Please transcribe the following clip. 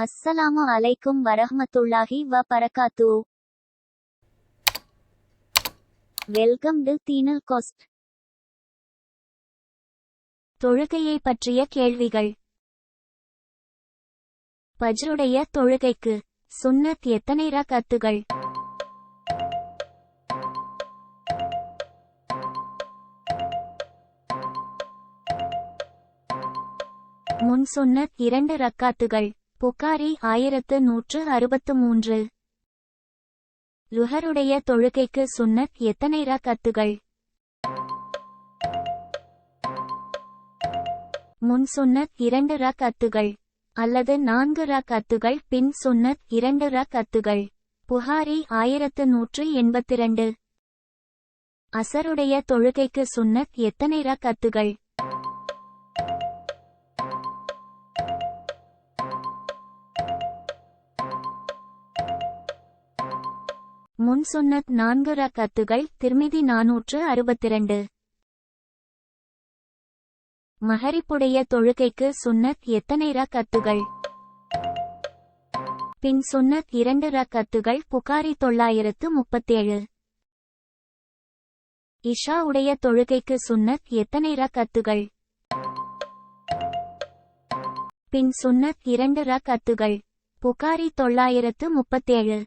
அஸ்ஸலாமு அலைக்கும் வரஹ்மத்துல்லாஹி வ பரகாத்து. வெல்கம் டு தீனல் கோஸ்ட். தொழுகையை பற்றிய கேள்விகள். பஜ்ருடைய தொழுகைக்கு சுன்னத் எத்தனை ரக்அத்துகள்? முன் சுன்னத் 2 ரக்காத்துகள். புகாரி 1163. லுஹருடைய தொழுகைக்கு சுன்னத் எத்தனை ரக்அத்துகள்? முன் சுன்னத் 2 ரக்அத்துகள் அல்லது 4 ரக்அத்துகள், பின் சுன்னத் 2 ரக்அத்துகள். புகாரி 1182. அசருடைய தொழுகைக்கு சுன்னத் எத்தனை ரக்அத்துகள்? முன் சுன்னத் 4 ரக்அத்துகள். திர்மிதி 462. மஹரிப்புடைய தொழுகைக்கு சுன்னத் எத்தனை ரக்அத்துகள்? பின் சுன்னத் 2 ரக்அத்துகள். புகாரி 937. இஷா உடைய தொழுகைக்கு சுன்னத் எத்தனை ரக்அத்துகள்? பின் சுன்னத் 2 ரக்அத்துகள். புகாரி 937.